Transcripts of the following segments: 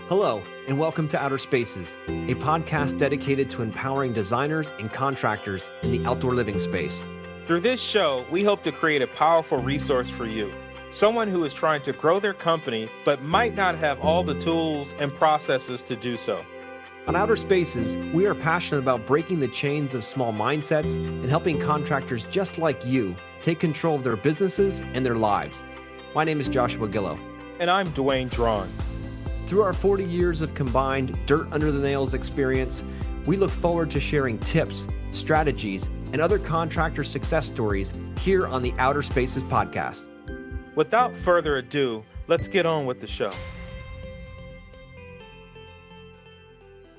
Hello, and welcome to Outer Spaces, a podcast dedicated to empowering designers and contractors in the outdoor living space. Through this show, we hope to create a powerful resource for you, someone who is trying to grow their company but might not have all the tools and processes to do so. On Outer Spaces, we are passionate about breaking the chains of small mindsets and helping contractors just like you take control of their businesses and their lives. My name is Joshua Gillow. And I'm Dwayne Drawn. Through our 40 years of combined dirt under the nails experience, we look forward to sharing tips, strategies, and other contractor success stories here on the Outer Spaces podcast. Without further ado, let's get on with the show.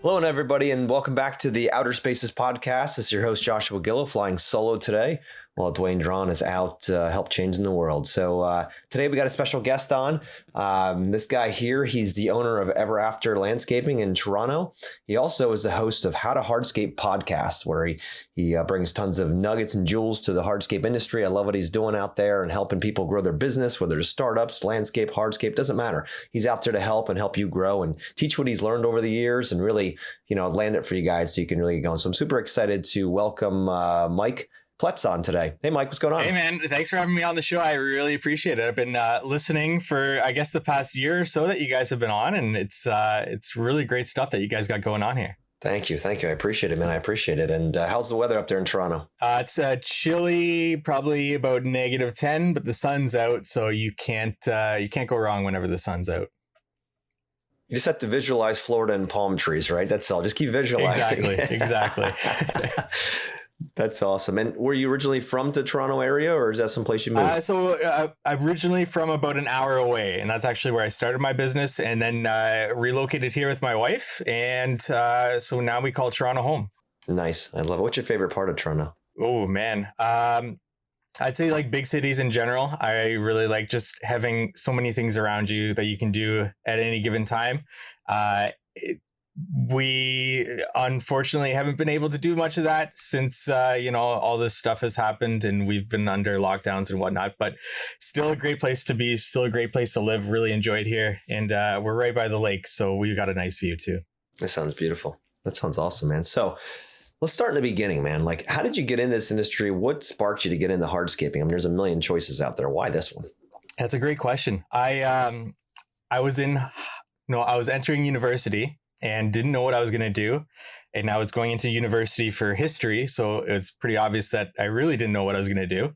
Hello, everybody, and welcome back to the Outer Spaces podcast. This is your host, Joshua Gillow, flying solo today, while Dwayne Drawn is out help changing the world. So today we got a special guest on. This guy here, he's the owner of Ever After Landscaping in Toronto. He also is the host of How to Hardscape podcast, where he brings tons of nuggets and jewels to the hardscape industry. I love what he's doing out there and helping people grow their business, whether it's startups, landscape, hardscape, doesn't matter. He's out there to help you grow and teach what he's learned over the years and really, land it for you guys so you can really get going. So I'm super excited to welcome Mike Pletz on today. Hey, Mike, what's going on? Hey, man. Thanks for having me on the show. I really appreciate it. I've been listening for, I guess, the past year or so that you guys have been on, and it's really great stuff that you guys got going on here. Thank you. I appreciate it, man. I appreciate it. And how's the weather up there in Toronto? It's chilly, probably about -10, but the sun's out, so you can't go wrong whenever the sun's out. You just have to visualize Florida and palm trees, right? That's all. Just keep visualizing. Exactly. That's awesome. And were you originally from the Toronto area, or is that someplace you moved? I'm originally from about an hour away, and that's actually where I started my business, and then relocated here with my wife. And so now we call Toronto home. Nice. I love it. What's your favorite part of Toronto? Oh, man. I'd say like big cities in general. I really like just having so many things around you that you can do at any given time. We unfortunately haven't been able to do much of that since, all this stuff has happened and we've been under lockdowns and whatnot, but still a great place to be, still a great place to live. Really enjoy it here. And we're right by the lake, so we've got a nice view too. That sounds beautiful. That sounds awesome, man. So let's start in the beginning, man. Like, how did you get in this industry? What sparked you to get into hardscaping? I mean, there's a million choices out there. Why this one? That's a great question. I was entering university and didn't know what I was going to do. And I was going into university for history. So it's pretty obvious that I really didn't know what I was going to do.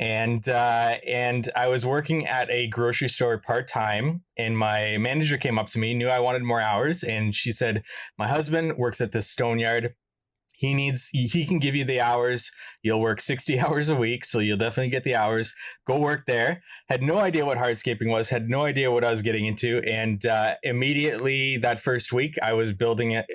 And I was working at a grocery store part-time, and my manager came up to me, knew I wanted more hours. And she said, my husband works at this stone yard. He can give you the hours. You'll work 60 hours a week, so you'll definitely get the hours. Go work there. Had no idea what hardscaping was, had no idea what I was getting into. And immediately that first week, I was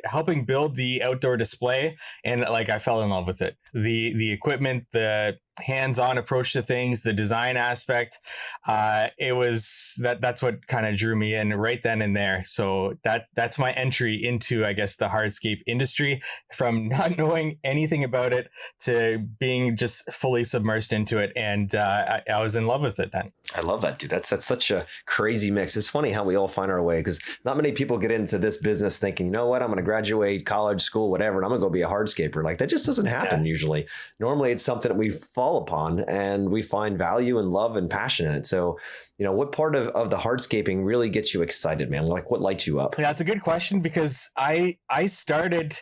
helping build the outdoor display. And I fell in love with it. The equipment, the hands-on approach to things, the design aspect, that's what kind of drew me in right then and there. So that's my entry into, I guess, the hardscape industry, from not knowing anything about it to being just fully submersed into it. And I was in love with it then. I love that, dude. That's such a crazy mix. It's funny how we all find our way, because not many people get into this business thinking, you know what, I'm going to graduate college, school, whatever, and I'm going to go be a hardscaper. Like, that just doesn't happen usually. Normally it's something that we fall upon and we find value and love and passion in it. So, what part of the hardscaping really gets you excited, man? Like, what lights you up? Yeah, it's a good question, because I started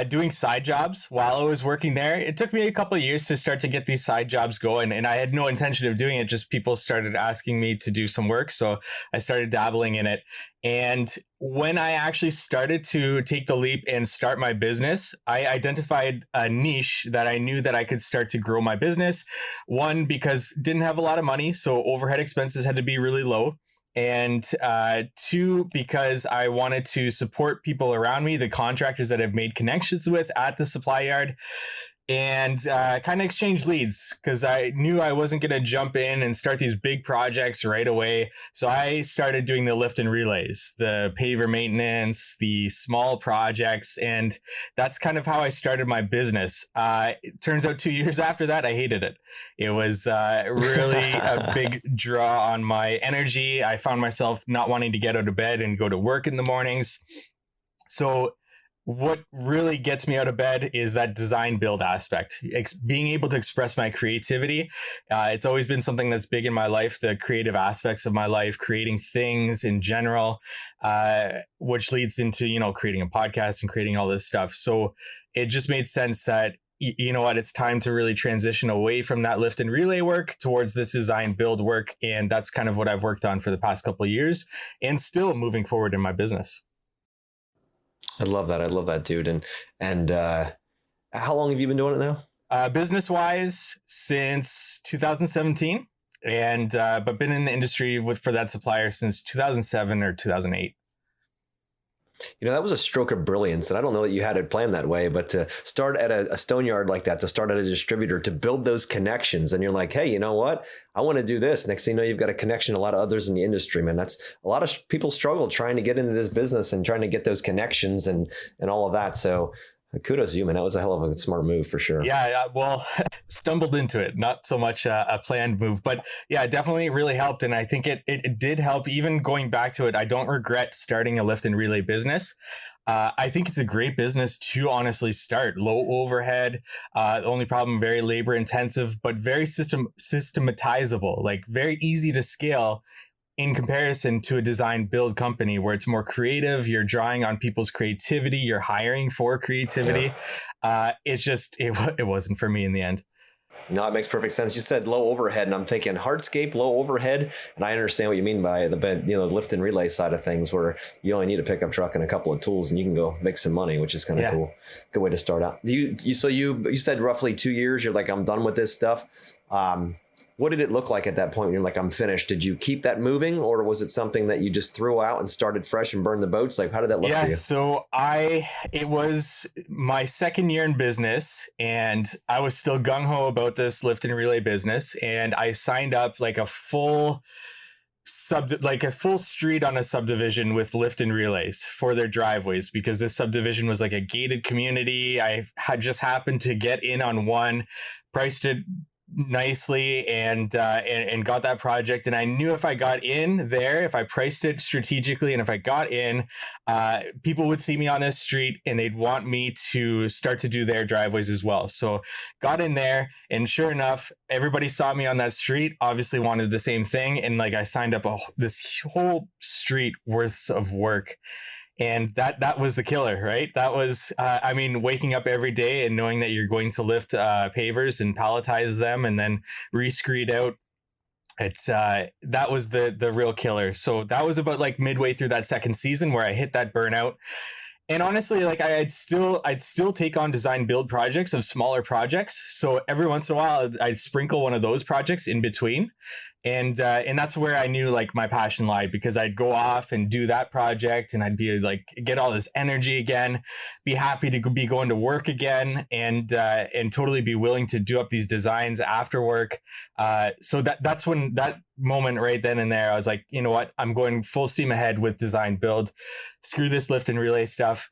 doing side jobs while I was working there. It took me a couple of years to start to get these side jobs going, and I had no intention of doing it. Just people started asking me to do some work, so I started dabbling in it. And when I actually started to take the leap and start my business, I identified a niche that I knew that I could start to grow my business. One, because didn't have a lot of money, so overhead expenses had to be really low. And two, because I wanted to support people around me, the contractors that I've made connections with at the supply yard. and kind of exchange leads because I knew I wasn't going to jump in and start these big projects right away. So I started doing the lift and relays, the paver maintenance, the small projects, and that's kind of how I started my business. It turns out 2 years after that, I hated it. It was really a big draw on my energy. I found myself not wanting to get out of bed and go to work in the mornings. So what really gets me out of bed is that design build aspect, being able to express my creativity. It's always been something that's big in my life, the creative aspects of my life, creating things in general, which leads into, creating a podcast and creating all this stuff. So it just made sense that, you know what, it's time to really transition away from that lift and relay work towards this design build work. And that's kind of what I've worked on for the past couple of years and still moving forward in my business. I love that. I love that, dude. And how long have you been doing it now? Business wise, since 2017, and but been in the industry for that supplier since 2007 or 2008. That was a stroke of brilliance. And I don't know that you had it planned that way, but to start at a stone yard like that, to start at a distributor, to build those connections. And you're like, hey, you know what? I want to do this. Next thing you know, you've got a connection, a lot of others in the industry, man. That's a lot of people struggle trying to get into this business and trying to get those connections and all of that. So kudos to you, man. That was a hell of a smart move for sure. Yeah, well, stumbled into it. Not so much a planned move, but yeah, it definitely really helped. And I think it did help. Even going back to it, I don't regret starting a lift and relay business. I think it's a great business to honestly start. Low overhead. The only problem, very labor intensive, but very systematizable, like very easy to scale in comparison to a design build company where it's more creative. You're drawing on people's creativity. You're hiring for creativity. Yeah. It wasn't for me in the end. No, it makes perfect sense. You said low overhead, and I'm thinking hardscape, low overhead, and I understand what you mean by the lift and relay side of things, where you only need a pickup truck and a couple of tools, and you can go make some money, which is kind of cool. Good way to start out. You said roughly 2 years. You're like, I'm done with this stuff. What did it look like at that point when you're like, I'm finished? Did you keep that moving, or was it something that you just threw out and started fresh and burned the boats? Like, how did that look for you? So it was my second year in business, and I was still gung-ho about this lift and relay business. And I signed up like a full street on a subdivision with lift and relays for their driveways, because this subdivision was like a gated community. I had just happened to get in on one, priced it nicely, and got that project. And I knew if I got in there, if I priced it strategically, and if I got in, people would see me on this street and they'd want me to start to do their driveways as well. So got in there, and sure enough, everybody saw me on that street, obviously wanted the same thing. And like, I signed up this whole street worth of work. And that was the killer, right? That was, waking up every day and knowing that you're going to lift pavers and palletize them and then re-screed out. That was the real killer. So that was about like midway through that second season where I hit that burnout. And honestly, like I'd still take on design build projects of smaller projects. So every once in a while, I'd sprinkle one of those projects in between. And that's where I knew like my passion lied, because I'd go off and do that project and I'd be like, get all this energy again, be happy to be going to work again, and totally be willing to do up these designs after work. So that's when that moment right then and there, I was like, you know what, I'm going full steam ahead with design build, screw this lift and relay stuff.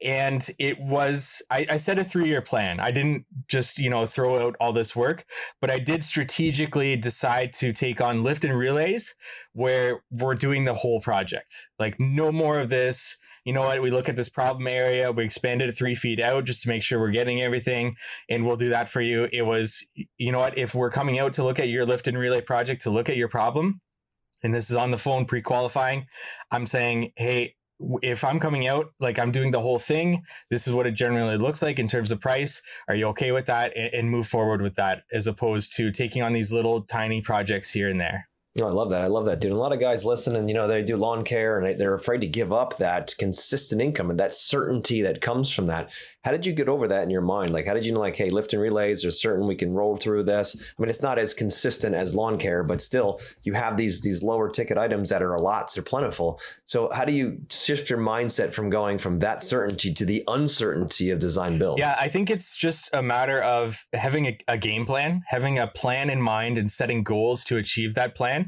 And it was, I set a 3-year plan. I didn't just, throw out all this work, but I did strategically decide to take on lift and relays where we're doing the whole project. Like, no more of this. You know what? We look at this problem area, we expanded it 3 feet out just to make sure we're getting everything, and we'll do that for you. It was, you know what? If we're coming out to look at your lift and relay project, to look at your problem, and this is on the phone pre-qualifying, I'm saying, hey, if I'm coming out, like I'm doing the whole thing, this is what it generally looks like in terms of price. Are you okay with that? And move forward with that, as opposed to taking on these little tiny projects here and there. No, I love that. I love that, dude. A lot of guys listen and, they do lawn care and they're afraid to give up that consistent income and that certainty that comes from that. How did you get over that in your mind? Like, how did you know, like, hey, lift and relays are certain we can roll through this? I mean, it's not as consistent as lawn care, but still you have these lower ticket items that are lots, they're plentiful. So how do you shift your mindset from going from that certainty to the uncertainty of design build? Yeah, I think it's just a matter of having a game plan, having a plan in mind and setting goals to achieve that plan.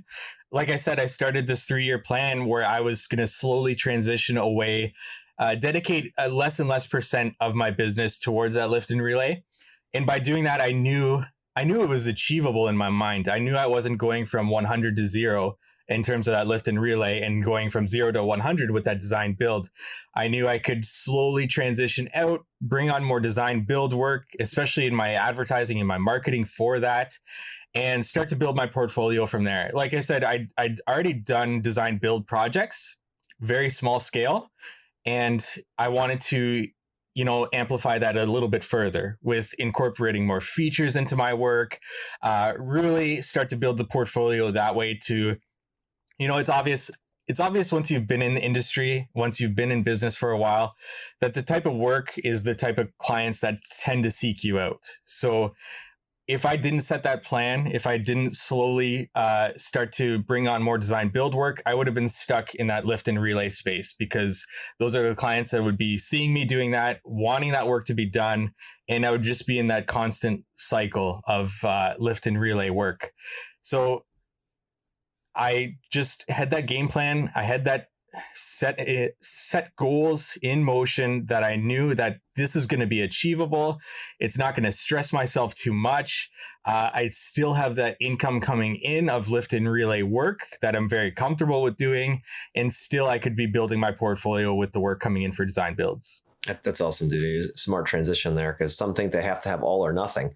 Like I said, I started this 3-year plan where I was going to slowly transition away, dedicate a less and less percent of my business towards that lift and relay. And by doing that, I knew it was achievable in my mind. I knew I wasn't going from 100 to 0 in terms of that lift and relay and going from 0 to 100 with that design build. I knew I could slowly transition out, bring on more design build work, especially in my advertising and my marketing for that, and start to build my portfolio from there. Like I said, I'd already done design build projects, very small scale, and I wanted to amplify that a little bit further with incorporating more features into my work, really start to build the portfolio that way to, it's obvious once you've been in the industry, once you've been in business for a while, that the type of work is the type of clients that tend to seek you out. So if I didn't set that plan, if I didn't slowly start to bring on more design build work, I would have been stuck in that lift and relay space, because those are the clients that would be seeing me doing that, wanting that work to be done. And I would just be in that constant cycle of lift and relay work. So I just had that game plan. I had that set goals in motion that I knew that this is going to be achievable. It's not going to stress myself too much. I still have that income coming in of lift and relay work that I'm very comfortable with doing. And still I could be building my portfolio with the work coming in for design builds. That's awesome, dude. Smart transition there, because some think they have to have all or nothing,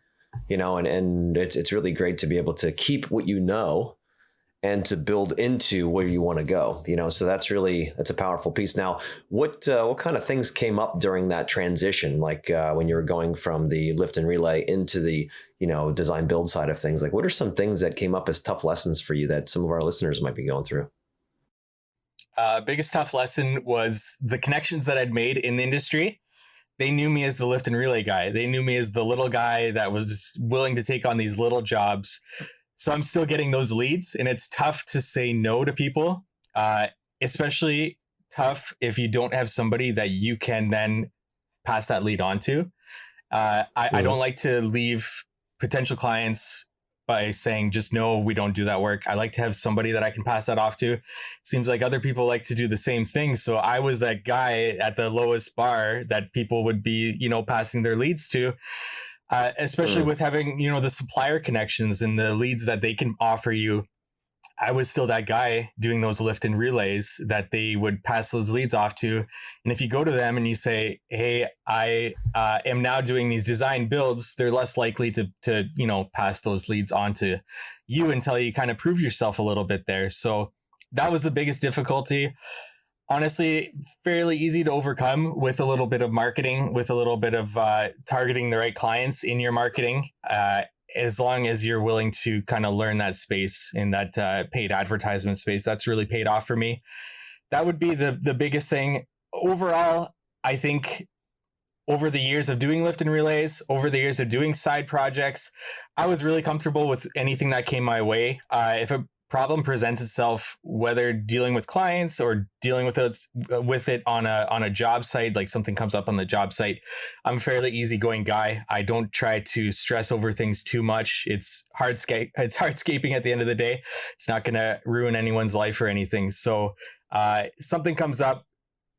and it's really great to be able to keep what you know and to build into where you want to go, so that's a powerful piece. Now, what kind of things came up during that transition? Like when you were going from the lift and relay into the, design build side of things, like what are some things that came up as tough lessons for you that some of our listeners might be going through? Biggest tough lesson was the connections that I'd made in the industry. They knew me as the lift and relay guy. They knew me as the little guy that was willing to take on these little jobs. So I'm still getting those leads, and it's tough to say no to people, especially tough if you don't have somebody that you can then pass that lead on to. I don't like to leave potential clients by saying just no, we don't do that work. I like to have somebody that I can pass that off to. Seems like other people like to do the same thing. So I was that guy at the lowest bar that people would be, passing their leads to. Especially with having, the supplier connections and the leads that they can offer you. I was still that guy doing those lift and relays that they would pass those leads off to. And if you go to them and you say, hey, I am now doing these design builds, they're less likely to pass those leads on to you until you kind of prove yourself a little bit there. So that was the biggest difficulty. Honestly, fairly easy to overcome with a little bit of marketing, with a little bit of targeting the right clients in your marketing, as long as you're willing to kind of learn that space in that paid advertisement space. That's really paid off for me. That would be the biggest thing. Overall, I think over the years of doing lift and relays, over the years of doing side projects, I was really comfortable with anything that came my way. If a problem presents itself, whether dealing with clients or dealing with it on a job site, like something comes up on the job site, I'm a fairly easygoing guy. I don't try to stress over things too much. It's hardscaping at the end of the day. It's not going to ruin anyone's life or anything. So something comes up,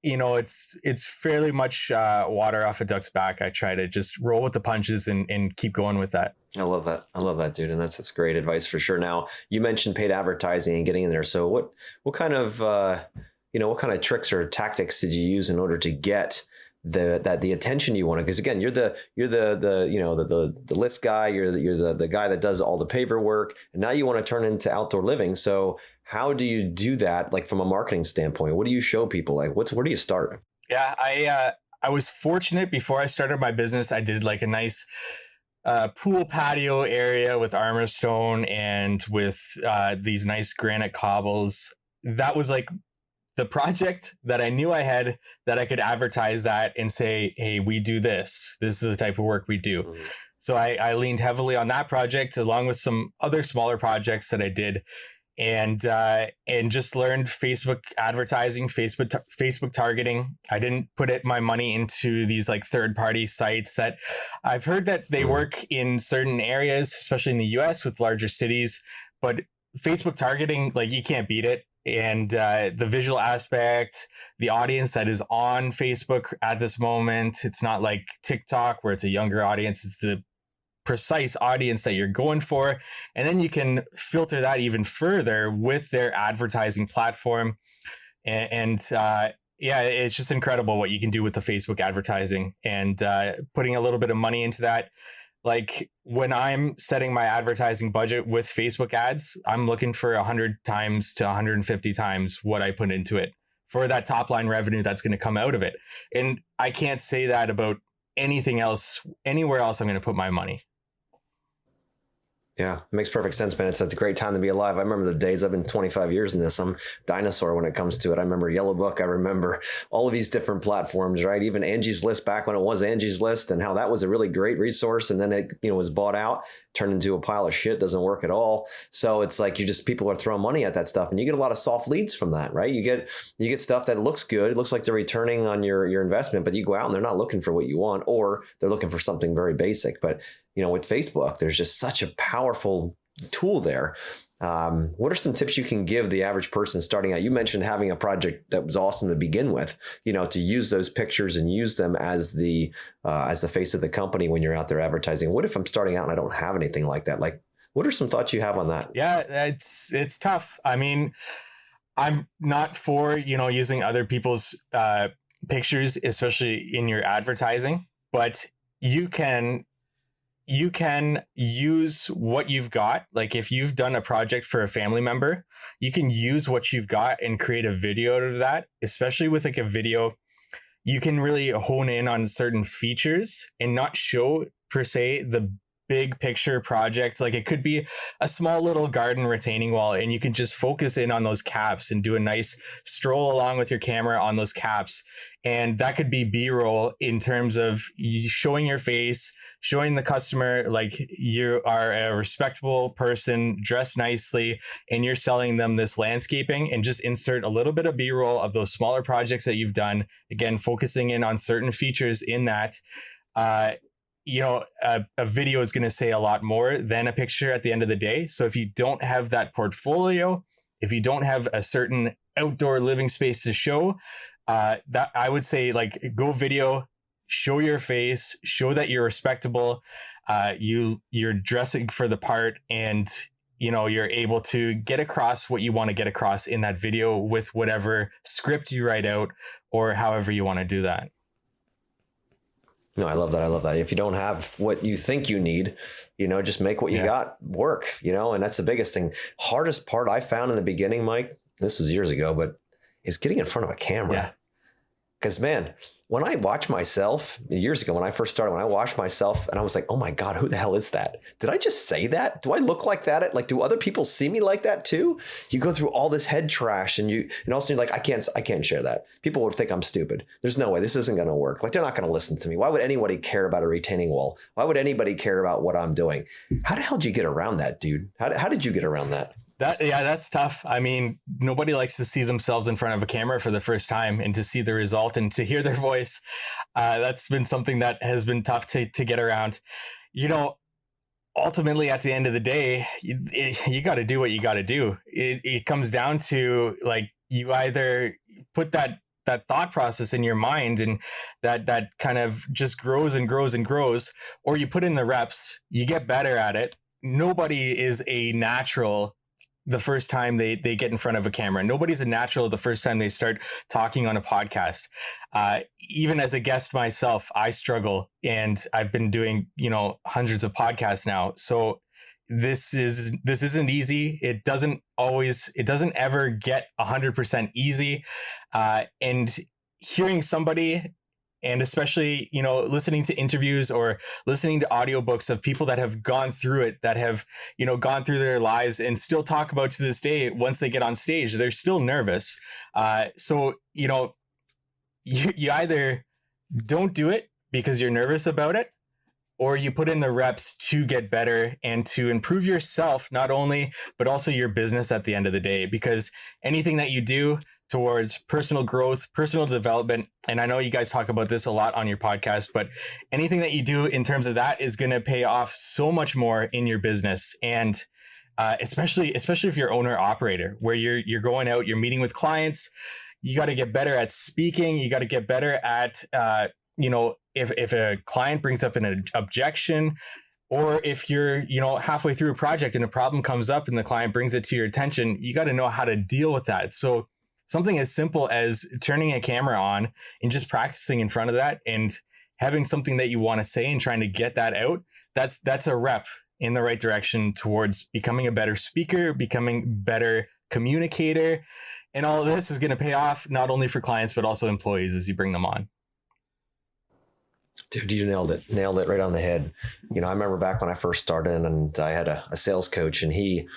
it's fairly much water off a duck's back. I try to just roll with the punches and keep going with that. I love that, dude. And that's great advice for sure. Now, you mentioned paid advertising and getting in there. So what kind of, what kind of tricks or tactics did you use in order to get the attention you wanted? Because again, you're the lifts guy, you're the guy that does all the paver work, and now you want to turn into outdoor living. So how do you do that? Like from a marketing standpoint, what do you show people? Like where do you start? Yeah, I was fortunate before I started my business. I did like a nice pool patio area with armor stone and with these nice granite cobbles. That was like the project that I knew I had, that I could advertise that and say, hey, we do this. This is the type of work we do. Mm-hmm. So I leaned heavily on that project along with some other smaller projects that I did, and just learned Facebook advertising, Facebook targeting. I didn't put my money into these like third-party sites that I've heard that they work in certain areas, especially in the US with larger cities, but Facebook targeting, like, you can't beat it. And the visual aspect, the audience that is on Facebook at this moment, it's not like TikTok where it's a younger audience. It's the precise audience that you're going for. And then you can filter that even further with their advertising platform. And yeah, it's just incredible what you can do with the Facebook advertising, and putting a little bit of money into that. Like, when I'm setting my advertising budget with Facebook ads, I'm looking for 100 times to 150 times what I put into it for that top line revenue that's going to come out of it. And I can't say that about anything else, anywhere else I'm going to put my money. Yeah, it makes perfect sense, man. It's a great time to be alive. I remember the days. I've been 25 years in this. I'm dinosaur when it comes to it. I remember Yellow Book. I remember all of these different platforms, right? Even Angie's List back when it was Angie's List, and how that was a really great resource. And then it, was bought out, turned into a pile of shit, doesn't work at all. So it's like people are throwing money at that stuff, and you get a lot of soft leads from that, right? You get stuff that looks good. It looks like they're returning on your investment, but you go out and they're not looking for what you want, or they're looking for something very basic. But with Facebook, there's just such a powerful tool there. What are some tips you can give the average person starting out? You mentioned having a project that was awesome to begin with, to use those pictures and use them as the face of the company when you're out there advertising. What if I'm starting out and I don't have anything like that? Like, what are some thoughts you have on that? Yeah, it's tough. I mean, I'm not for, using other people's pictures, especially in your advertising, but you can use what you've got. Like, if you've done a project for a family member, you can use what you've got and create a video out of that. Especially with like a video, you can really hone in on certain features and not show per se the big picture project. Like, it could be a small little garden retaining wall, and you can just focus in on those caps and do a nice stroll along with your camera on those caps. And that could be B-roll in terms of showing your face, showing the customer like you are a respectable person dressed nicely, and you're selling them this landscaping, and just insert a little bit of B-roll of those smaller projects that you've done. Again, focusing in on certain features in that. A video is going to say a lot more than a picture at the end of the day. So if you don't have that portfolio, if you don't have a certain outdoor living space to show, that I would say, like, go video, show your face, show that you're respectable, you're dressing for the part, and you're able to get across what you want to get across in that video with whatever script you write out, or however you want to do that. No, I love that. I love that. If you don't have what you think you need, just make what you got work, and that's the biggest thing. Hardest part I found in the beginning, Mike, this was years ago, but is getting in front of a camera. Yeah. Because, man, when I watch myself years ago, when I first started, when I watched myself and I was like, oh my God, who the hell is that? Did I just say that? Do I look like that? Like, do other people see me like that too? You go through all this head trash and also you're like, I can't share that. People would think I'm stupid. There's no way this isn't going to work. Like, they're not going to listen to me. Why would anybody care about a retaining wall? Why would anybody care about what I'm doing? How the hell did you get around that, dude? How did you get around that? That's tough. I mean, nobody likes to see themselves in front of a camera for the first time and to see the result and to hear their voice. That's been something that has been tough to get around. Ultimately, at the end of the day, you got to do what you got to do. It comes down to, like, you either put that thought process in your mind, and that kind of just grows and grows and grows, or you put in the reps, you get better at it. Nobody is a natural the first time they get in front of a camera. Nobody's a natural the first time they start talking on a podcast. Even as a guest myself, I struggle, and I've been doing, hundreds of podcasts now. So this isn't easy. It doesn't ever get 100% easy. And hearing somebody And especially, listening to interviews or listening to audiobooks of people that have gone through it, that have, gone through their lives and still talk about to this day, once they get on stage, they're still nervous. So you either don't do it because you're nervous about it, or you put in the reps to get better and to improve yourself, not only, but also your business at the end of the day. Because anything that you do towards personal growth, personal development, and I know you guys talk about this a lot on your podcast, but anything that you do in terms of that is going to pay off so much more in your business. And especially if you're owner operator, where you're going out, you're meeting with clients, you got to get better at speaking. You got to get better at, if a client brings up an objection, or if you're, halfway through a project and a problem comes up and the client brings it to your attention, you got to know how to deal with that. So something as simple as turning a camera on and just practicing in front of that and having something that you want to say and trying to get that out, that's a rep in the right direction towards becoming a better speaker, becoming better communicator. And all of this is going to pay off not only for clients, but also employees as you bring them on. Dude, you nailed it right on the head. I remember back when I first started and I had a sales coach, and he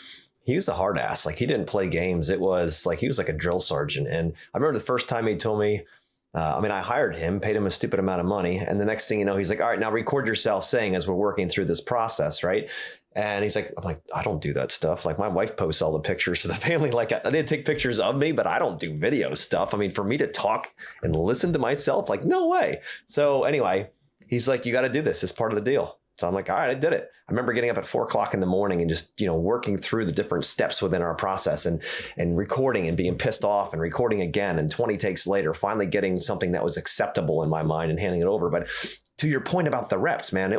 was a hard ass. Like, he didn't play games. It was like, he was like a drill sergeant. And I remember the first time he told me, I hired him, paid him a stupid amount of money. And the next thing you know, he's like, all right, now record yourself saying as we're working through this process. Right. And he's like, I'm like, I don't do that stuff. Like, my wife posts all the pictures for the family. Like, they take pictures of me, but I don't do video stuff. I mean, for me to talk and listen to myself, like, no way. So anyway, he's like, you got to do this as part of the deal. So I'm like, all right, I did it. I remember getting up at 4:00 in the morning and just, working through the different steps within our process and recording and being pissed off and recording again. And 20 takes later, finally getting something that was acceptable in my mind and handing it over. But to your point about the reps, man,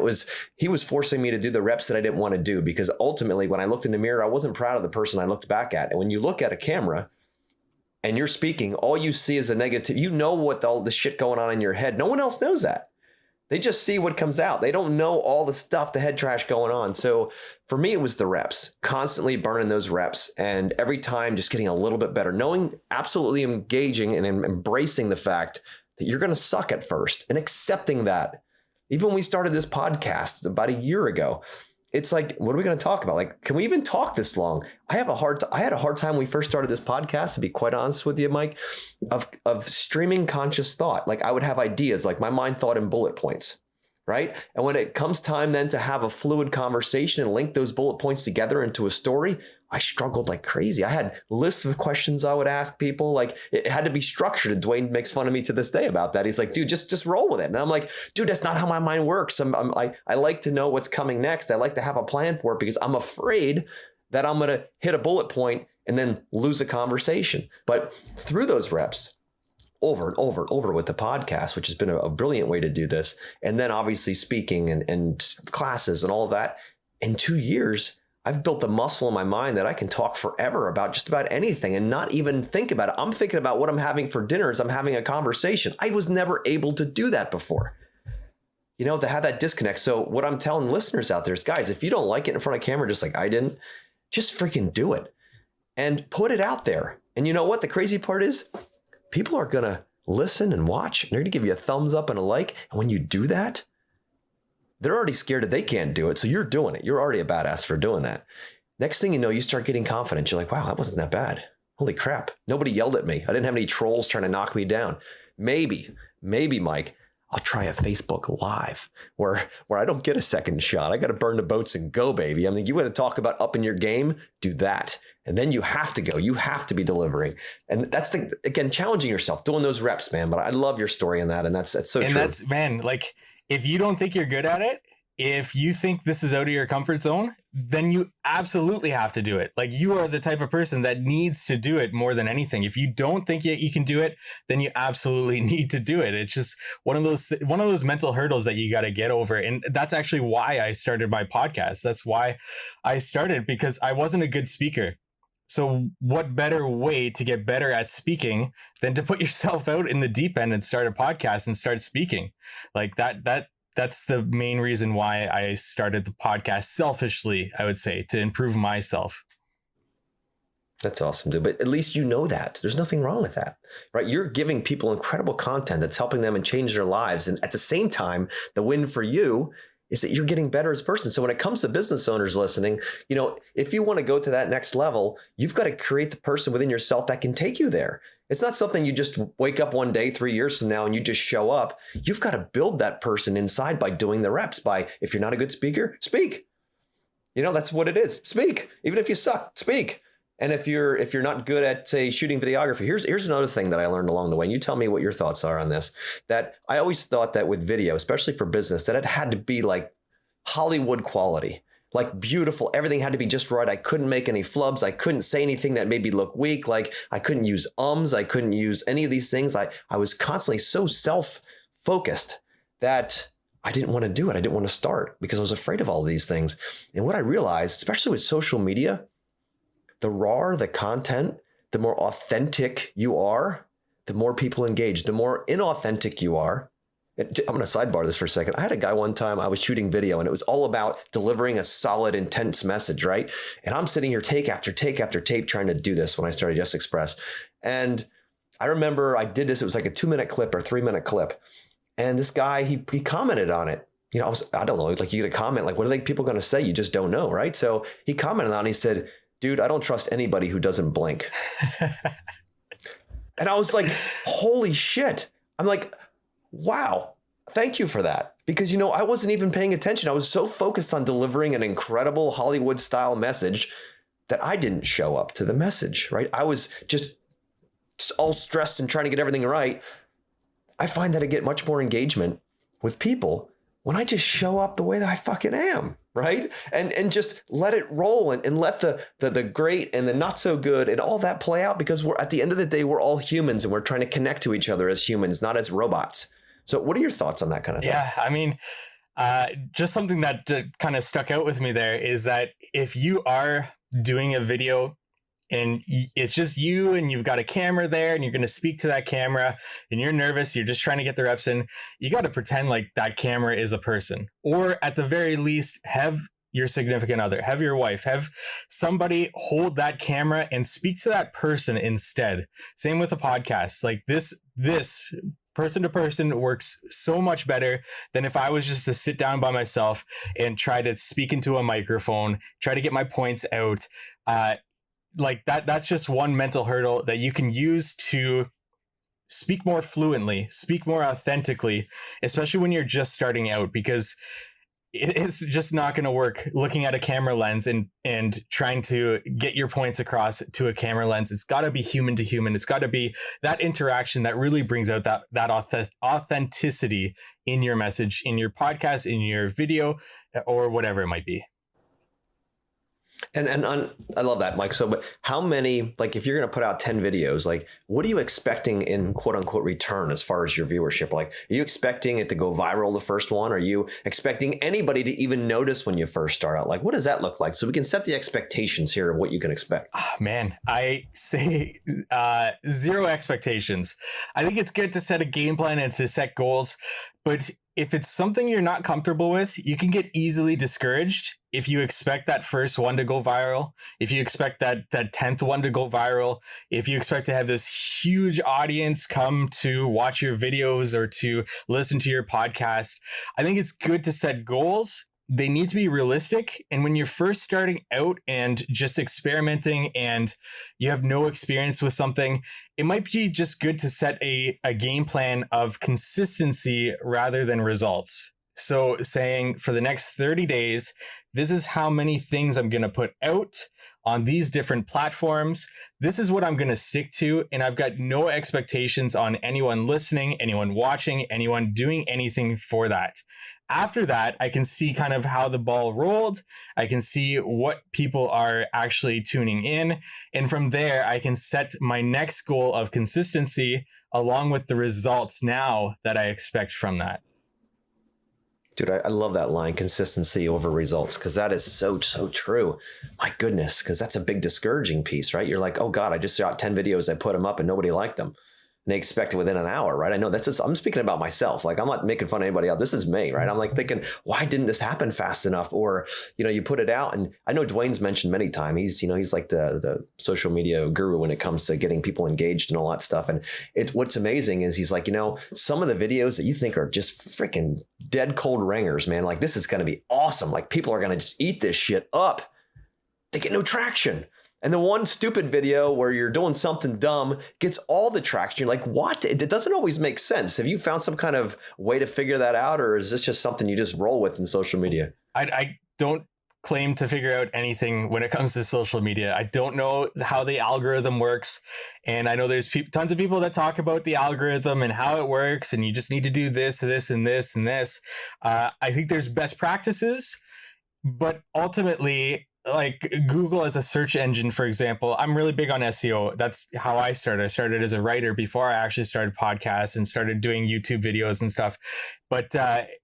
he was forcing me to do the reps that I didn't want to do, because ultimately when I looked in the mirror, I wasn't proud of the person I looked back at. And when you look at a camera and you're speaking, all you see is a negative. What all the shit going on in your head. No one else knows that. They just see what comes out. They don't know all the stuff, the head trash going on. So for me, it was the reps, constantly burning those reps. And every time just getting a little bit better, knowing, absolutely engaging and embracing the fact that you're going to suck at first and accepting that. Even when we started this podcast about a year ago, it's like, what are we going to talk about? Like, can we even talk this long? I had a hard time when we first started this podcast, to be quite honest with you, Mike, of streaming conscious thought. Like, I would have ideas, like my mind thought in bullet points, right? And when it comes time then to have a fluid conversation and link those bullet points together into a story, I struggled like crazy. I had lists of questions I would ask people. Like, it had to be structured. And Dwayne makes fun of me to this day about that. He's like, dude, just roll with it. And I'm like, dude, that's not how my mind works. I like to know what's coming next. I like to have a plan for it, because I'm afraid that I'm going to hit a bullet point and then lose a conversation. But through those reps, over and over and over with the podcast, which has been a brilliant way to do this. And then obviously speaking and classes and all of that, in 2 years, I've built a muscle in my mind that I can talk forever about just about anything and not even think about it. I'm thinking about what I'm having for dinner as I'm having a conversation. I was never able to do that before, to have that disconnect. So what I'm telling listeners out there is, guys, if you don't like it in front of camera, just like I didn't, just freaking do it and put it out there. And you know what? The crazy part is, people are going to listen and watch, and they're going to give you a thumbs up and a like. And when you do that, they're already scared that they can't do it. So you're doing it. You're already a badass for doing that. Next thing you know, you start getting confident. You're like, wow, that wasn't that bad. Holy crap. Nobody yelled at me. I didn't have any trolls trying to knock me down. Maybe, Mike, I'll try a Facebook Live where I don't get a second shot. I got to burn the boats and go, baby. I mean, you want to talk about upping your game? Do that. And then you have to go. You have to be delivering. And that's again, challenging yourself, doing those reps, man. But I love your story on that. And that's so true. And that's, man, like, if you don't think you're good at it, if you think this is out of your comfort zone, then you absolutely have to do it. Like, you are the type of person that needs to do it more than anything. If you don't think you can do it, then you absolutely need to do it. It's just one of those mental hurdles that you got to get over. And that's actually why I started my podcast. That's why I started, because I wasn't a good speaker. So what better way to get better at speaking than to put yourself out in the deep end and start a podcast and start speaking? Like that's the main reason why I started the podcast, selfishly, I would say, to improve myself. That's awesome, dude. But at least you know that. There's nothing wrong with that, right? You're giving people incredible content that's helping them and change their lives. And at the same time, the win for you is that you're getting better as a person. So when it comes to business owners listening, if you want to go to that next level, you've got to create the person within yourself that can take you there. It's not something you just wake up one day 3 years from now and you just show up. You've got to build that person inside by doing the reps, if you're not a good speaker, speak. That's what it is. Speak. Even if you suck, speak. And if you're not good at, say, shooting videography, here's another thing that I learned along the way. And you tell me what your thoughts are on this. That I always thought that with video, especially for business, that it had to be like Hollywood quality, like beautiful. Everything had to be just right. I couldn't make any flubs. I couldn't say anything that made me look weak. Like I couldn't use ums. I couldn't use any of these things. I was constantly so self-focused that I didn't want to do it. I didn't want to start because I was afraid of all of these things. And what I realized, especially with social media, the rawer the content, the more authentic you are, the more people engage. The more inauthentic you are. I'm going to sidebar this for a second. I had a guy one time, I was shooting video and it was all about delivering a solid, intense message, right? And I'm sitting here take after take after tape trying to do this when I started Just Express. And I remember I did this. It was like a 2-minute clip or 3-minute clip. And this guy, he commented on it. I don't know, like you get a comment, like what are people going to say? You just don't know, right? So he commented on it. He said, dude, I don't trust anybody who doesn't blink. And I was like, holy shit. I'm like, wow, thank you for that. Because, I wasn't even paying attention. I was so focused on delivering an incredible Hollywood style message that I didn't show up to the message, right? I was just all stressed and trying to get everything right. I find that I get much more engagement with people when I just show up the way that I fucking am, right? And just let it roll and let the great and the not so good and all that play out, because we're at the end of the day, we're all humans and we're trying to connect to each other as humans, not as robots. So what are your thoughts on that kind of thing? Yeah, I mean, just something that kind of stuck out with me there is that if you are doing a video and it's just you and you've got a camera there and you're going to speak to that camera and you're nervous, you're just trying to get the reps in, you got to pretend like that camera is a person, or at the very least have your significant other, have your wife, have somebody hold that camera and speak to that person instead. Same with a podcast. Like this person to person works so much better than if I was just to sit down by myself and try to speak into a microphone, try to get my points out. Like that's just one mental hurdle that you can use to speak more fluently, speak more authentically, especially when you're just starting out, because it's just not going to work looking at a camera lens and trying to get your points across to a camera lens. It's got to be human to human. It's got to be that interaction that really brings out that authenticity in your message, in your podcast, in your video, or whatever it might be. And I love that, Mike. So, but how many, like if you're going to put out 10 videos, like what are you expecting in quote unquote return as far as your viewership? Like, are you expecting it to go viral the first one? Are you expecting anybody to even notice when you first start out? Like, what does that look like? So we can set the expectations here of what you can expect. Oh, man, I say zero expectations. I think it's good to set a game plan and to set goals, but if it's something you're not comfortable with, you can get easily discouraged if you expect that first one to go viral, if you expect that 10th one to go viral, if you expect to have this huge audience come to watch your videos or to listen to your podcast. I think it's good to set goals. They need to be realistic. And when you're first starting out and just experimenting and you have no experience with something, it might be just good to set a game plan of consistency rather than results. So saying for the next 30 days, this is how many things I'm going to put out on these different platforms. This is what I'm going to stick to. And I've got no expectations on anyone listening, anyone watching, anyone doing anything for that. After that, I can see kind of how the ball rolled. I can see what people are actually tuning in. And from there, I can set my next goal of consistency along with the results now that I expect from that. Dude, I love that line, consistency over results, because that is so true. My goodness, because that's a big discouraging piece, right? You're like, oh God, I just shot 10 videos, I put them up and nobody liked them. they expect it within an hour, right? I know that's just, I'm speaking about myself. Like, I'm not making fun of anybody else. This is me, right? I'm like thinking, why didn't this happen fast enough? Or, you put it out, and I know Dwayne's mentioned many times, he's like the social media guru when it comes to getting people engaged and all that stuff. And what's amazing is he's like, some of the videos that you think are just freaking dead cold ringers, man, like this is going to be awesome. Like people are going to just eat this shit up. They get no traction. And the one stupid video where you're doing something dumb gets all the traction. You're like, what? It doesn't always make sense. Have you found some kind of way to figure that out? Or is this just something you just roll with in social media? I don't claim to figure out anything when it comes to social media. I don't know how the algorithm works. And I know there's tons of people that talk about the algorithm and how it works. And you just need to do this, this, and this, and this. I think there's best practices, but ultimately, like Google as a search engine, for example, I'm really big on SEO. That's how I started. I started as a writer before I actually started podcasts and started doing YouTube videos and stuff. But,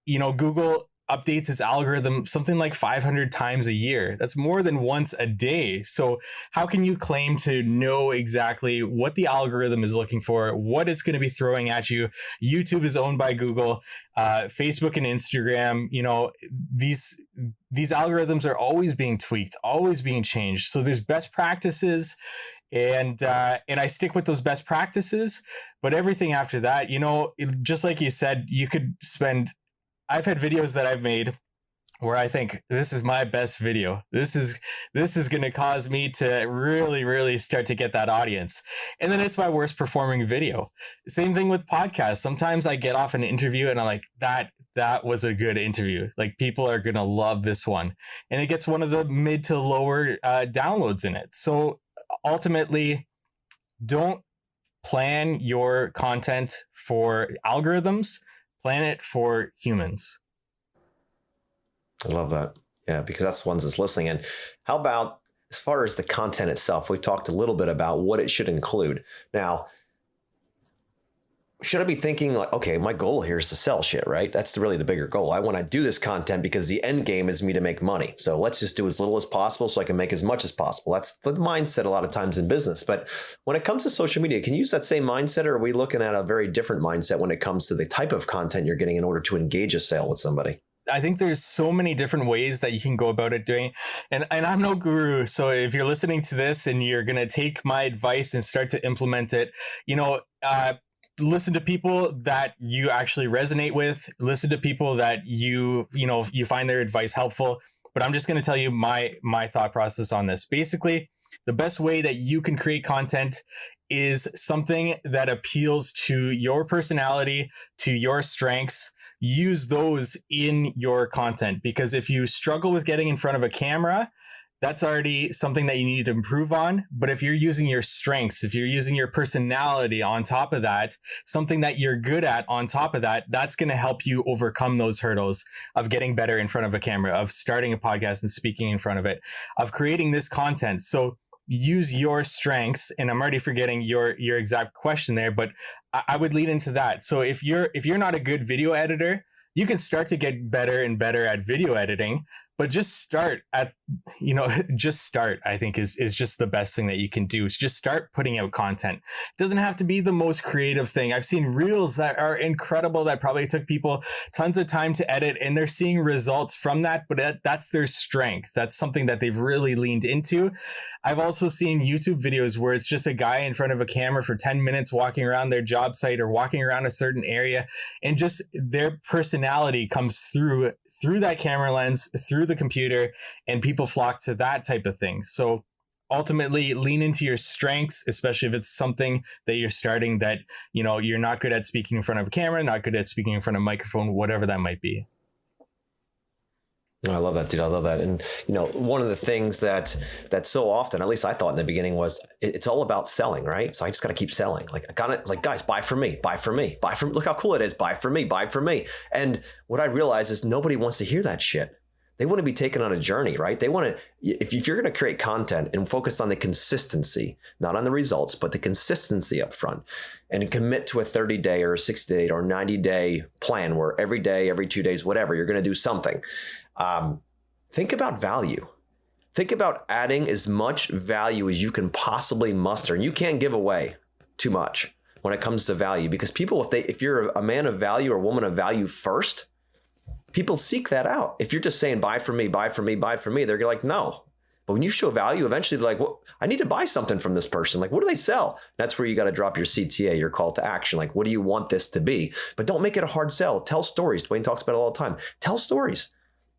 Google updates its algorithm something like 500 times a year. That's more than once a day. So how can you claim to know exactly what the algorithm is looking for, what it's going to be throwing at you? YouTube is owned by Google, Facebook and Instagram. These algorithms are always being tweaked, always being changed. So there's best practices, and I stick with those best practices. But everything after that, just like you said, you could spend. I've had videos that I've made where I think this is my best video. This is going to cause me to really, really start to get that audience. And then it's my worst performing video. Same thing with podcasts. Sometimes I get off an interview and I'm like, that was a good interview. Like people are going to love this one. And it gets one of the mid to lower downloads in it. So ultimately, don't plan your content for algorithms. Plan it for humans. I love that. Yeah, because that's the ones that's listening. And how about as far as the content itself? We've talked a little bit about what it should include. Now, should I be thinking like, okay, my goal here is to sell shit, right? That's really the bigger goal. I want to do this content because the end game is me to make money. So let's just do as little as possible so I can make as much as possible. That's the mindset a lot of times in business. But when it comes to social media, can you use that same mindset, or are we looking at a very different mindset when it comes to the type of content you're getting in order to engage a sale with somebody? I think there's so many different ways that you can go about it doing. And I'm no guru. So if you're listening to this and you're going to take my advice and start to implement it, listen to people that you actually resonate with, listen to people that you find their advice helpful. But I'm just going to tell you my thought process on this. Basically, the best way that you can create content is something that appeals to your personality, to your strengths. Use those in your content, because if you struggle with getting in front of a camera, that's already something that you need to improve on. But if you're using your strengths, if you're using your personality on top of that, something that you're good at on top of that, that's going to help you overcome those hurdles of getting better in front of a camera, of starting a podcast and speaking in front of it, of creating this content. So use your strengths. And I'm already forgetting your exact question there, but I would lead into that. So if you're not a good video editor, you can start to get better and better at video editing, but just start, I think is just the best thing that you can do, is just start putting out content. It doesn't have to be the most creative thing. I've seen reels that are incredible that probably took people tons of time to edit, and they're seeing results from that, but that's their strength. That's something that they've really leaned into. I've also seen YouTube videos where it's just a guy in front of a camera for 10 minutes walking around their job site or walking around a certain area, and just their personality comes through that camera lens, through the computer, and people flock to that type of thing. So ultimately, lean into your strengths, especially if it's something that you're starting that, you're not good at speaking in front of a camera, not good at speaking in front of a microphone, whatever that might be. I love that, dude. I love that. And, one of the things that so often, at least I thought in the beginning, was it's all about selling, right? So I just got to keep selling. Like, I got it. Like, guys, buy from me, buy from me, buy from, look how cool it is. Buy from me, buy from me. And what I realized is nobody wants to hear that shit. They want to be taken on a journey, right? They want to, if you're going to create content and focus on the consistency, not on the results, but the consistency up front, and commit to a 30-day or a 60-day or 90-day plan where every day, every 2 days, whatever, you're going to do something. Think about value. Think about adding as much value as you can possibly muster. And you can't give away too much. when it comes to value, because people, if you're a man of value or woman of value first, people seek that out. If you're just saying, buy from me, buy from me, buy from me, they're like, no. But when you show value, eventually they're like, well, I need to buy something from this person. Like, what do they sell? That's where you got to drop your CTA, your call to action. Like, what do you want this to be? But don't make it a hard sell. Tell stories. Dwayne talks about it all the time. Tell stories.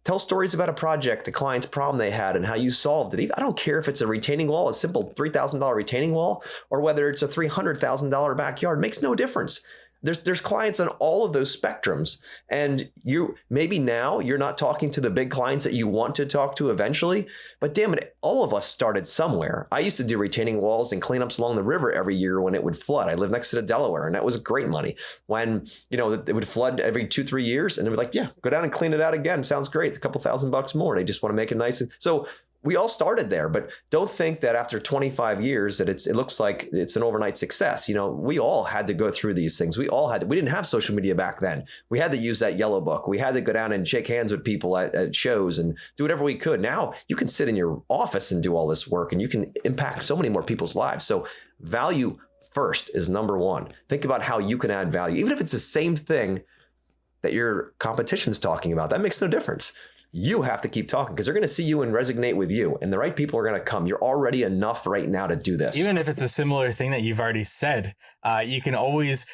Tell stories about a project, the client's problem they had, and how you solved it. I don't care if it's a retaining wall, a simple $3,000 retaining wall, or whether it's a $300,000 backyard. It makes no difference. There's clients on all of those spectrums, and maybe now you're not talking to the big clients that you want to talk to eventually, but damn it, all of us started somewhere. I used to do retaining walls and cleanups along the river every year when it would flood. I lived next to the Delaware, and that was great money. When it would flood every 2-3 years, and it was like, yeah, go down and clean it out again. Sounds great. A couple $1,000 more. They just want to make it nice. So we all started there, but don't think that after 25 years that it looks like it's an overnight success. We all had to go through these things. We didn't have social media back then. We had to use that yellow book. We had to go down and shake hands with people at shows and do whatever we could. Now you can sit in your office and do all this work, and you can impact so many more people's lives. So value first is number one. Think about how you can add value, even if it's the same thing that your competition's talking about. That makes no difference. You have to keep talking because they're going to see you and resonate with you, and the right people are going to come. You're already enough right now to do this. Even if it's a similar thing that you've already said, you can always,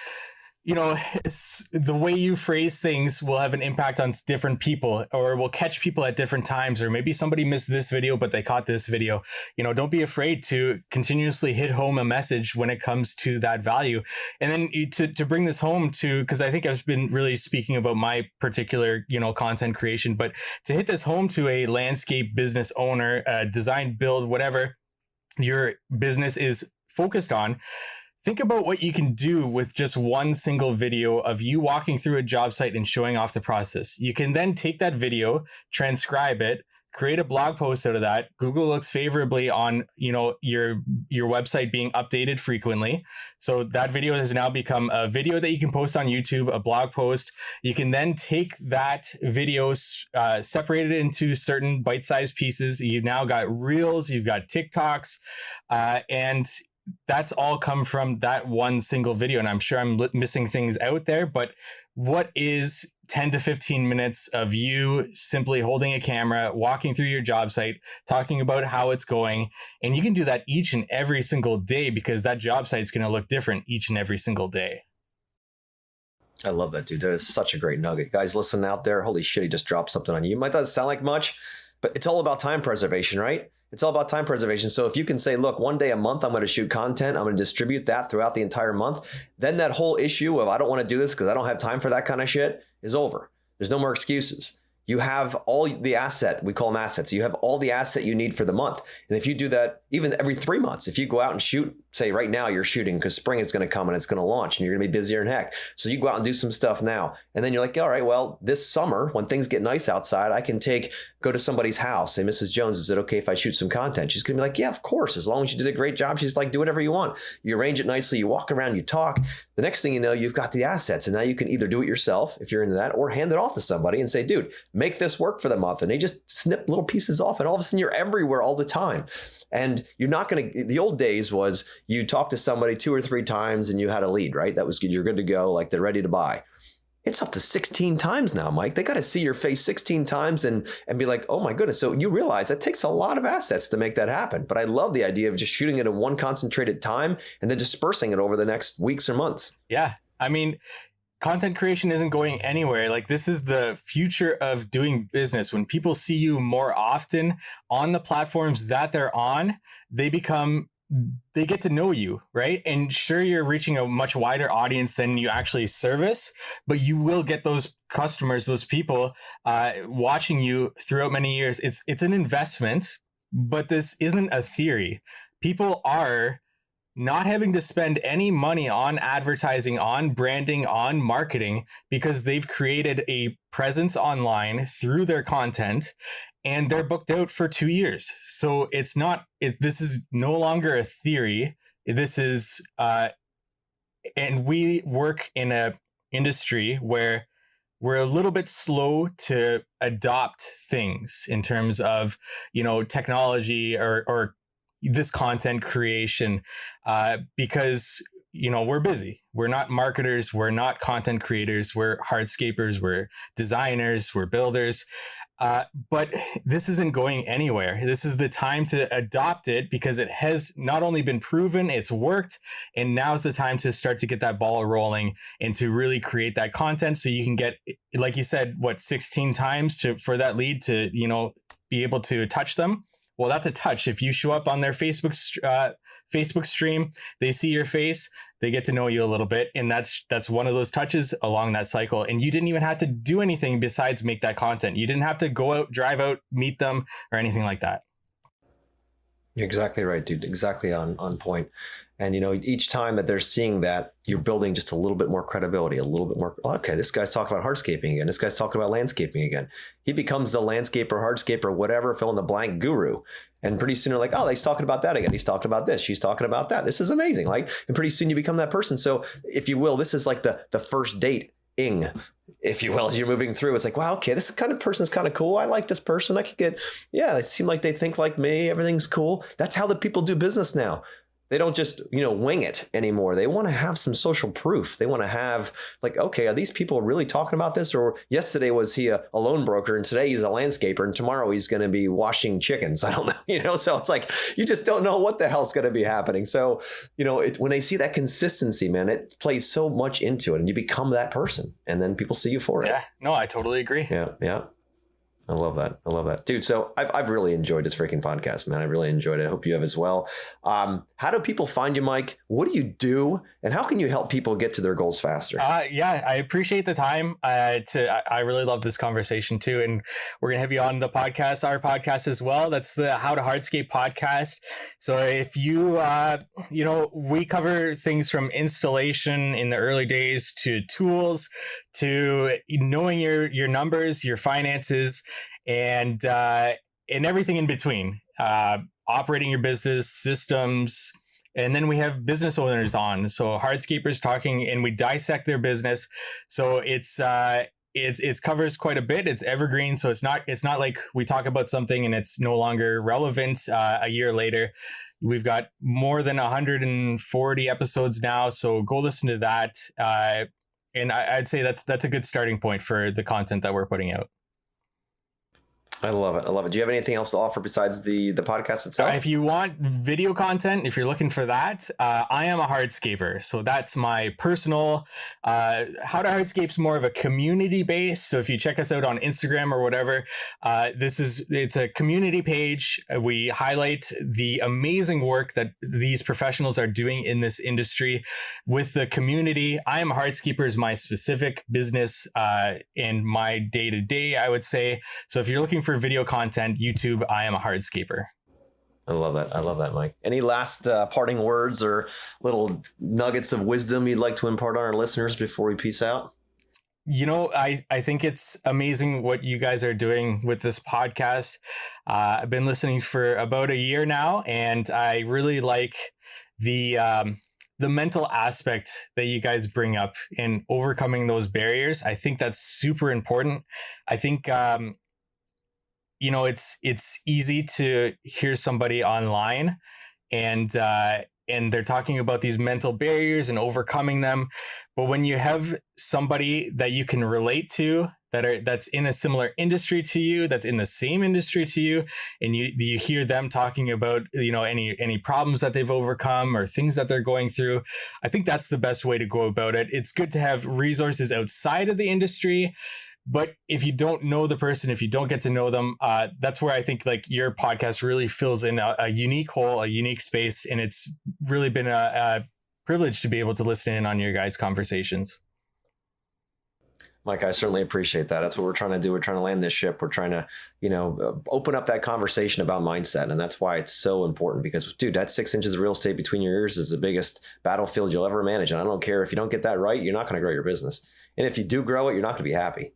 the way you phrase things will have an impact on different people, or will catch people at different times, or maybe somebody missed this video, but they caught this video. Don't be afraid to continuously hit home a message when it comes to that value. And then to bring this home to, because I think I've been really speaking about my particular, content creation, but to hit this home to a landscape business owner, design, build, whatever your business is focused on. Think about what you can do with just one single video of you walking through a job site and showing off the process. You can then take that video, transcribe it, create a blog post out of that. Google looks favorably on, your website being updated frequently. So that video has now become a video that you can post on YouTube, a blog post. You can then take that video, separate it into certain bite-sized pieces. You've now got Reels, you've got TikToks, and that's all come from that one single video. And I'm sure I'm missing things out there, but what is 10 to 15 minutes of you simply holding a camera, walking through your job site, talking about how it's going? And you can do that each and every single day, because that job site is going to look different each and every single day. I love that, dude. That is such a great nugget. Guys, listen out there. Holy shit, he just dropped something on you. It might not sound like much, but it's all about time preservation, right? It's all about time preservation. So if you can say, look, one day a month, I'm going to shoot content, I'm going to distribute that throughout the entire month, then that whole issue of I don't want to do this because I don't have time for that kind of shit is over. There's no more excuses. You have all the asset, we call them assets. You have all the asset you need for the month. And if you do that even every 3 months, if you go out and shoot, say right now you're shooting because spring is going to come and it's going to launch and you're going to be busier than heck. So you go out and do some stuff now. And then you're like, all right, well, this summer when things get nice outside, I can go to somebody's house. Say, Mrs. Jones, is it okay if I shoot some content? She's going to be like, yeah, of course. As long as you did a great job. She's like, do whatever you want. You arrange it nicely. You walk around, you talk. The next thing you know, you've got the assets. And now you can either do it yourself if you're into that, or hand it off to somebody and say, dude, make this work for the month. And they just snip little pieces off. And all of a sudden you're everywhere all the time. And you're not going to, the old days was you talk to somebody 2 or 3 times and you had a lead, right? That was good. You're good to go. Like they're ready to buy. It's up to 16 times now, Mike. They got to see your face 16 times and be like, oh my goodness. So you realize that takes a lot of assets to make that happen. But I love the idea of just shooting it in one concentrated time and then dispersing it over the next weeks or months. Yeah. I mean, content creation isn't going anywhere. Like this is the future of doing business. When people see you more often on the platforms that they're on, they get to know you, right? And sure, you're reaching a much wider audience than you actually service, but you will get those customers, those people watching you throughout many years. It's an investment, but this isn't a theory. People are not having to spend any money on advertising, on branding, on marketing, because they've created a presence online through their content and they're booked out for 2 years. So this is no longer a theory. This is, and we work in a industry where we're a little bit slow to adopt things in terms of, technology or this content creation, because we're busy. We're not marketers. We're not content creators. We're hardscapers. We're designers. We're builders. But this isn't going anywhere. This is the time to adopt it because it has not only been proven, it's worked. And now's the time to start to get that ball rolling and to really create that content so you can get, like you said, 16 times for that lead to, be able to touch them. Well, that's a touch. If you show up on their Facebook stream, they see your face, they get to know you a little bit. And that's one of those touches along that cycle. And you didn't even have to do anything besides make that content. You didn't have to go out, drive out, meet them or anything like that. You're exactly right, dude. Exactly on point. And, each time that they're seeing that, you're building just a little bit more credibility, a little bit more. Okay, this guy's talking about hardscaping again. This guy's talking about landscaping again. He becomes the landscaper, hardscaper, whatever, fill in the blank guru. And pretty soon you're like, oh, he's talking about that again. He's talking about this. She's talking about that. This is amazing. And pretty soon you become that person. So if you will, this is like the first date-ing, if you will, as you're moving through. It's like, wow, okay, this kind of person is kind of cool. I like this person. I could get, they seem like they think like me. Everything's cool. That's how the people do business now. They don't just, wing it anymore. They want to have some social proof. They want to have okay, are these people really talking about this? Or yesterday was he a loan broker and today he's a landscaper and tomorrow he's going to be washing chickens. I don't know. So it's like, you just don't know what the hell's going to be happening. So, when they see that consistency, man, it plays so much into it and you become that person and then people see you for it. Yeah, no, I totally agree. Yeah. I love that. Dude, so I've really enjoyed this freaking podcast, man. I really enjoyed it. I hope you have as well. How do people find you, Mike? What do you do? And how can you help people get to their goals faster? Yeah, I appreciate the time. I really love this conversation too. And we're going to have you on our podcast as well. That's the How to Hardscape podcast. So if you, we cover things from installation in the early days to tools, to knowing your numbers, your finances, and everything in between, operating your business systems. And then we have business owners on. So hardscapers talking and we dissect their business. So it covers quite a bit. It's evergreen. So it's not like we talk about something and it's no longer relevant a year later. We've got more than 140 episodes now. So go listen to that. And I'd say that's a good starting point for the content that we're putting out. I love it. Do you have anything else to offer besides the podcast itself? If you want video content, if you're looking for that, I am a hardscaper. So that's my personal, How to Hardscape's more of a community base. So if you check us out on Instagram or whatever, it's a community page. We highlight the amazing work that these professionals are doing in this industry with the community. I am a hardscaper is my specific business and my day-to-day, I would say. So if you're looking for video content, YouTube, I am a hardscaper. I love that, Mike. Any last parting words or little nuggets of wisdom you'd like to impart on our listeners before we peace out? I think it's amazing what you guys are doing with this podcast. I've been listening for about a year now, and I really like the mental aspect that you guys bring up in overcoming those barriers. I think that's super important. I think it's easy to hear somebody online and they're talking about these mental barriers and overcoming them. But when you have somebody that you can relate to, that's in a similar industry to you, that's in the same industry to you, and you hear them talking about, any problems that they've overcome or things that they're going through, I think that's the best way to go about it. It's good to have resources outside of the industry. But if you don't know the person, if you don't get to know them, that's where I think your podcast really fills in a unique hole, a unique space. And it's really been a privilege to be able to listen in on your guys' conversations. Mike, I certainly appreciate that. That's what we're trying to do. We're trying to land this ship. We're trying to, open up that conversation about mindset. And that's why it's so important because, dude, that 6 inches of real estate between your ears is the biggest battlefield you'll ever manage. And I don't care if you don't get that right, you're not going to grow your business. And if you do grow it, you're not going to be happy.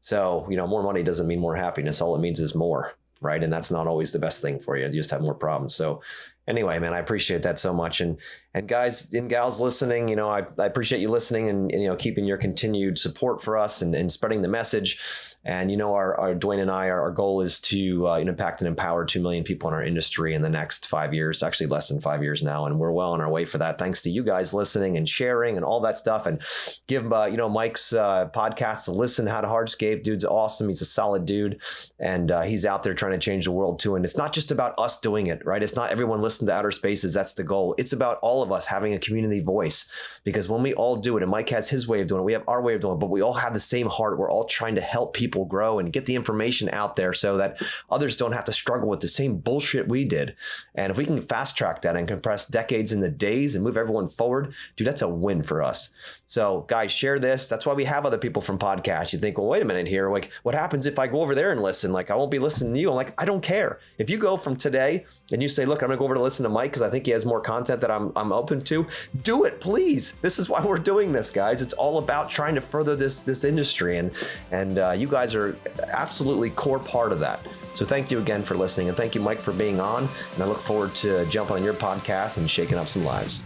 So, more money doesn't mean more happiness. All it means is more, right? And that's not always the best thing for you. You just have more problems. So anyway, man, I appreciate that so much. And And guys and gals listening, I appreciate you listening and keeping your continued support for us and spreading the message. And our Dwayne and our goal is to impact and empower 2 million people in our industry in the next 5 years, actually less than 5 years now. And we're well on our way for that. Thanks to you guys listening and sharing and all that stuff. And give Mike's podcast a listen, How to Hardscape. Dude's awesome. He's a solid dude. And he's out there trying to change the world too. And it's not just about us doing it, right? It's not everyone listening to Outer Spaces. That's the goal. It's about all of us having a community voice, because when we all do it, and Mike has his way of doing it, we have our way of doing it, but we all have the same heart. We're all trying to help people grow and get the information out there so that others don't have to struggle with the same bullshit we did. And if we can fast track that and compress decades into days and move everyone forward, dude, that's a win for us. So guys, share this. That's why we have other people from podcasts. You think, well, wait a minute here. Like, what happens if I go over there and listen? Like, I won't be listening to you. I'm like, I don't care. If you go from today and you say, look, I'm gonna go over to listen to Mike because I think he has more content that I'm open to, do it, please. This is why we're doing this, guys. It's all about trying to further this industry, and you guys are absolutely core part of that. So thank you again for listening, and thank you, Mike, for being on. And I look forward to jumping on your podcast and shaking up some lives.